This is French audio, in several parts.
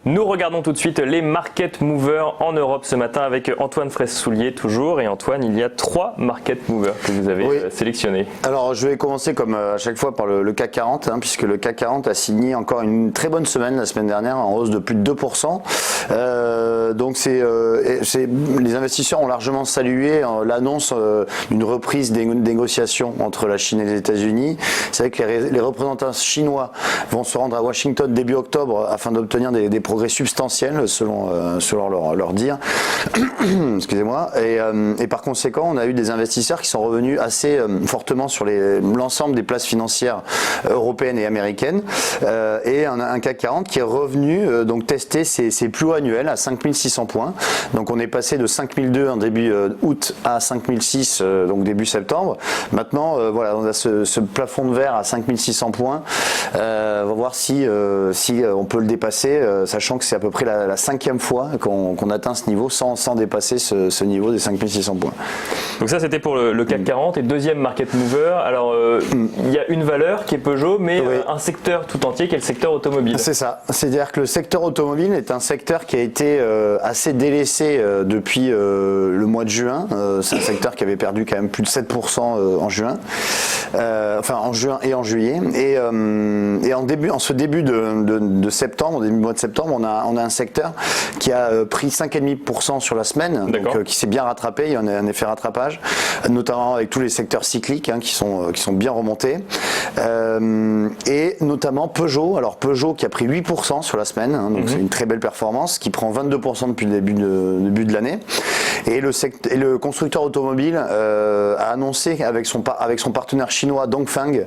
Nous regardons tout de suite les market movers en Europe ce matin avec Antoine Fraisse-Soulier toujours. Et Antoine, il y a 3 market movers que vous avez sélectionnés. Alors je vais commencer comme à chaque fois par le CAC 40, puisque le CAC 40 a signé encore une très bonne semaine la semaine dernière en hausse de plus de 2%. Donc les investisseurs ont largement salué l'annonce d'une reprise des négociations entre la Chine et les États-Unis. C'est vrai que les représentants chinois vont se rendre à Washington début octobre afin d'obtenir des progrès substantiels selon leur dire. Excusez-moi. Et par conséquent, on a eu des investisseurs qui sont revenus assez fortement sur l'ensemble des places financières européennes et américaines. Et un CAC 40 qui est revenu donc tester ses plus hauts annuels à 5600 points. Donc on est passé de 5002 en début août à 5006 donc début septembre. Maintenant voilà, on a ce plafond de verre à 5600 points. On va voir si on peut le dépasser, sachant que c'est à peu près la 5e fois qu'on atteint ce niveau sans dépasser ce niveau des 5600 points. Donc ça c'était pour le CAC 40 et deuxième market mover. Alors il y a une valeur qui est Peugeot, mais un secteur tout entier qui est le secteur automobile. C'est ça, c'est-à-dire que le secteur automobile est un secteur qui a été assez délaissé depuis le mois de juin. C'est un secteur qui avait perdu quand même plus de 7% en juin, enfin en juin et en juillet. Et en ce début de septembre, au début du mois de septembre, on a un secteur qui a pris 5,5% sur la semaine, donc qui s'est bien rattrapé. Il y en a un effet rattrapage, notamment avec tous les secteurs cycliques qui sont bien remontés, et notamment Peugeot. Alors Peugeot qui a pris 8% sur la semaine, donc c'est une très belle performance, qui prend 22% depuis le début de l'année. Et le constructeur automobile a annoncé avec son partenaire chinois Dongfeng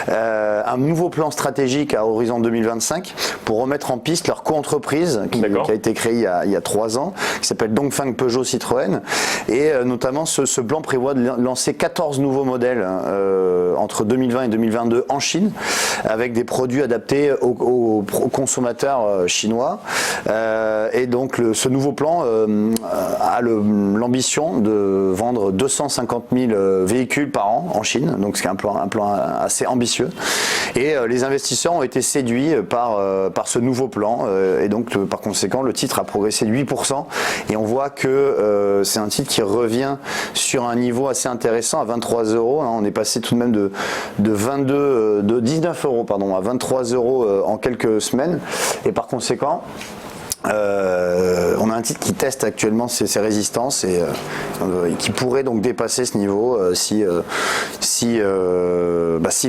un nouveau plan stratégique à horizon 2025 pour remettre en piste leur co-entreprise qui a été créée il y a 3 ans, qui s'appelle Dongfeng Peugeot Citroën. Et notamment ce plan prévoit de lancer 14 nouveaux modèles entre 2020 et 2022 en Chine, avec des produits adaptés aux consommateurs chinois. Et donc ce nouveau plan a l'ambition de vendre 250 000 véhicules par an en Chine, donc c'est un plan assez ambitieux. Et les investisseurs ont été séduits par ce nouveau plan, et donc par conséquent le titre a progressé de 8%, et on voit que c'est un titre qui revient sur un niveau assez intéressant à 23 €. On est passé tout de même de 19 € pardon, à 23 € en quelques semaines, et par conséquent on a un titre qui teste actuellement ses résistances et qui pourrait donc dépasser ce niveau si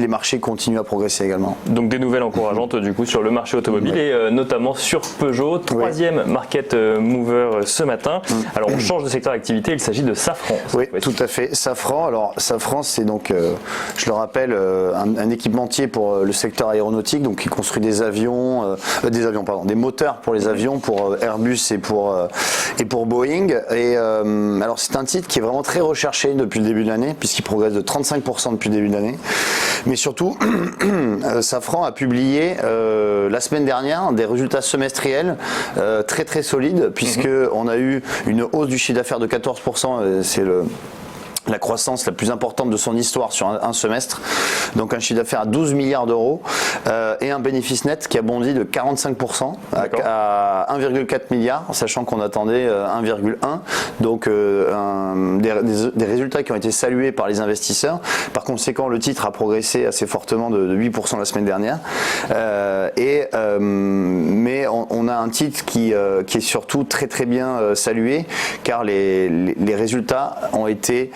les marchés continuent à progresser également. Donc des nouvelles encourageantes du coup sur le marché automobile et notamment sur Peugeot, 3e market mover ce matin. Alors on change de secteur d'activité, il s'agit de Safran. Oui, tout à fait. Safran. Alors Safran, c'est donc, je le rappelle, un équipementier pour le secteur aéronautique, donc qui construit des moteurs pour les avions, pour Airbus et pour Boeing. Et alors c'est un titre qui est vraiment très recherché depuis le début de l'année, puisqu'il progresse de 35% depuis le début de l'année. Mais surtout, Safran a publié la semaine dernière des résultats semestriels très très solides, puisque on a eu une hausse du chiffre d'affaires de 14%. C'est la croissance la plus importante de son histoire sur un semestre, donc un chiffre d'affaires à 12 milliards d'euros et un bénéfice net qui a bondi de 45% à 1,4 milliard, sachant qu'on attendait 1,1, donc des résultats qui ont été salués par les investisseurs. Par conséquent, le titre a progressé assez fortement de 8% la semaine dernière, mais on a un titre qui est surtout très très bien salué, car les résultats ont été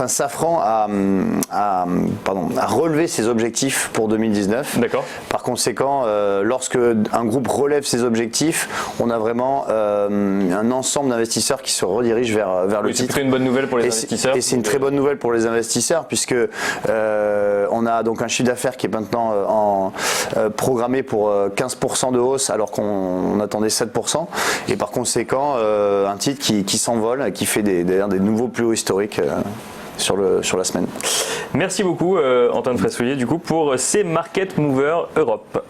Safran a relevé ses objectifs pour 2019. D'accord. Par conséquent, lorsque un groupe relève ses objectifs, on a vraiment un ensemble d'investisseurs qui se redirigent vers le titre. C'est une bonne nouvelle pour les investisseurs. Et c'est une très bonne nouvelle pour les investisseurs, puisque on a donc un chiffre d'affaires qui est maintenant programmé pour 15% de hausse, alors qu'on attendait 7%. Et par conséquent, un titre qui s'envole et qui fait d'ailleurs des nouveaux plus hauts historiques sur la semaine. Merci beaucoup Antoine Fraisse-Soulier du coup pour ces Market Movers Europe.